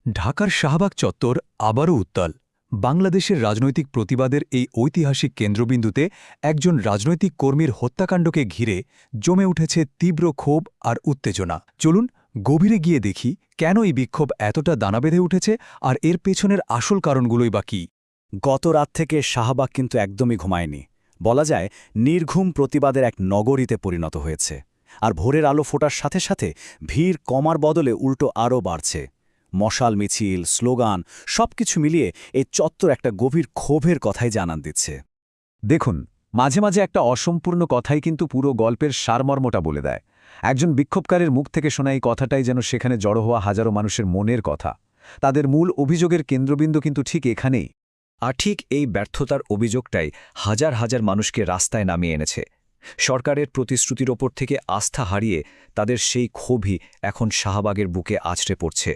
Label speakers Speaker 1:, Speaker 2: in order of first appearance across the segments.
Speaker 1: ঢাকার শাহবাগ চত্বর আবারও উত্তাল। বাংলাদেশের রাজনৈতিক প্রতিবাদের এই ঐতিহাসিক কেন্দ্রবিন্দুতে একজন রাজনৈতিক কর্মীর হত্যাকাণ্ডকে ঘিরে জমে উঠেছে তীব্র ক্ষোভ আর উত্তেজনা। চলুন গভীরে গিয়ে দেখি কেন এই বিক্ষোভ এতটা দানা বেঁধে উঠেছে আর এর পেছনের আসল কারণগুলোই বা কী।
Speaker 2: গত রাত থেকে শাহবাগ কিন্তু একদমই ঘুমায়নি। বলা যায় নির্ঘুম প্রতিবাদের এক নগরীতে পরিণত হয়েছে। আর ভোরের আলো ফোটার সাথে সাথে ভিড় কমার বদলে উল্টো আরও বাড়ছে। মশাল মিছিল, স্লোগান সবকিছু মিলিয়ে এই চত্বর একটা গভীর ক্ষোভের কথাই জানান দিচ্ছে।
Speaker 3: দেখুন, মাঝে মাঝে একটা অসম্পূর্ণ কথাই কিন্তু পুরো গল্পের সারমর্মটা বলে দেয়। একজন বিক্ষোভকারীর মুখ থেকে শোনা এই কথাটাই যেন সেখানে জড়ো হওয়া হাজারো মানুষের মনের কথা। তাদের মূল অভিযোগের কেন্দ্রবিন্দু কিন্তু ঠিক এখানেই।
Speaker 4: আর ঠিক এই ব্যর্থতার অভিযোগটাই হাজার হাজার মানুষকে রাস্তায় নামিয়ে এনেছে। সরকারের প্রতিশ্রুতির ওপর থেকে আস্থা হারিয়ে তাদের সেই ক্ষোভই এখন শাহবাগের বুকে আছড়ে পড়ছে।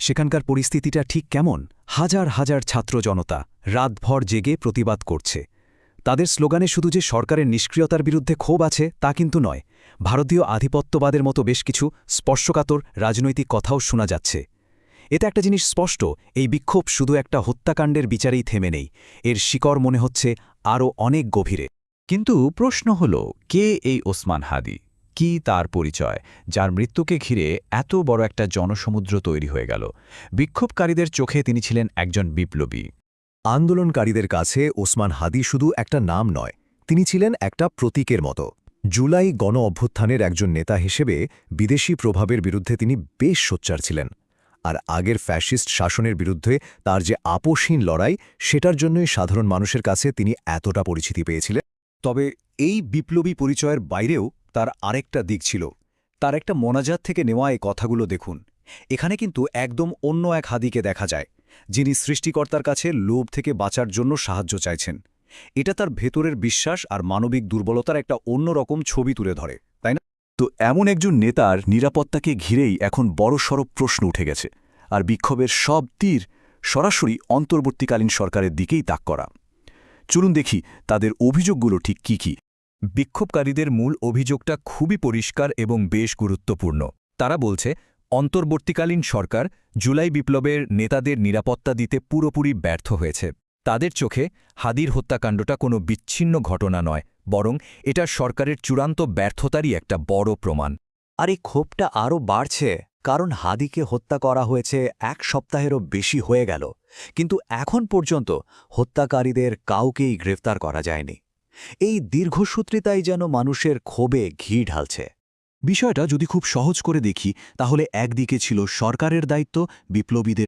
Speaker 2: সেখানকার পরিস্থিতিটা ঠিক কেমন? হাজার হাজার ছাত্র জনতা রাতভর জেগে প্রতিবাদ করছে। তাদের স্লোগানে শুধু যে সরকারের নিষ্ক্রিয়তার বিরুদ্ধে ক্ষোভ আছে তা কিন্তু নয়, ভারতীয় আধিপত্যবাদের মতো বেশ কিছু স্পর্শকাতর রাজনৈতিক কথাও শোনা যাচ্ছে। এতে একটা জিনিস স্পষ্ট, এই বিক্ষোভ শুধু একটা হত্যাকাণ্ডের বিচারেই থেমে নেই, এর শিকড় মনে হচ্ছে আরও অনেক গভীরে।
Speaker 3: কিন্তু প্রশ্ন হল, কে এই ওসমান হাদি? কি তার পরিচয়, যার মৃত্যুকে ঘিরে এত বড় একটা জনসমুদ্র তৈরি হয়ে গেল? বিক্ষোভকারীদের চোখে তিনি ছিলেন একজন বিপ্লবী।
Speaker 5: আন্দোলনকারীদের কাছে ওসমান হাদি শুধু একটা নাম নয়, তিনি ছিলেন একটা প্রতীকের মতো। জুলাই গণ অভ্যুত্থানের একজন নেতা হিসেবে বিদেশি প্রভাবের বিরুদ্ধে তিনি বেশ সোচ্চার ছিলেন। আর আগের ফ্যাসিস্ট শাসনের বিরুদ্ধে তার যে আপোষহীন লড়াই, সেটার জন্যই সাধারণ মানুষের কাছে তিনি এতটা পরিচিতি পেয়েছিলেন।
Speaker 2: তবে এই বিপ্লবী পরিচয়ের বাইরেও তার আরেকটা দিক ছিল। তার একটা মোনাজাত থেকে নেওয়া এই কথাগুলো দেখুন। এখানে কিন্তু একদম অন্য এক হাদিকে দেখা যায়, যিনি সৃষ্টিকর্তার কাছে লোভ থেকে বাঁচার জন্য সাহায্য চাইছেন। এটা তার ভেতরের বিশ্বাস আর মানবিক দুর্বলতার একটা অন্যরকম ছবি তুলে ধরে, তাই না?
Speaker 6: তো এমন একজন নেতার নিরাপত্তাকে ঘিরেই এখন বড়সড় প্রশ্ন উঠে গেছে। আর বিক্ষোভের সব তীর সরাসরি অন্তর্বর্তীকালীন সরকারের দিকেই তাক করা। চলুন দেখি তাদের অভিযোগগুলো ঠিক কী কী।
Speaker 1: বিক্ষোভকারীদের মূল অভিযোগটা খুবই পরিষ্কার এবং বেশ গুরুত্বপূর্ণ। তারা বলছে, অন্তর্বর্তীকালীন সরকার জুলাই বিপ্লবের নেতাদের নিরাপত্তা দিতে পুরোপুরি ব্যর্থ হয়েছে। তাদের চোখে হাদির হত্যাকাণ্ডটা কোনো বিচ্ছিন্ন ঘটনা নয়, বরং এটা সরকারের চূড়ান্ত ব্যর্থতারই একটা বড় প্রমাণ।
Speaker 2: আর এই ক্ষোভটা আরও বাড়ছে, কারণ হাদিকে হত্যা করা হয়েছে এক সপ্তাহেরও বেশি হয়ে গেল, কিন্তু এখন পর্যন্ত হত্যাকারীদের কাউকেই গ্রেফতার করা যায়নি। এই দীর্ঘসূত্রিতাই যেন মানুষের ক্ষোভে ঘি ঢালছে।
Speaker 5: বিষয়টা যদি খুব সহজ করে দেখি, তাহলে একদিকে ছিল সরকারের দায়িত্ব বিপ্লবীদের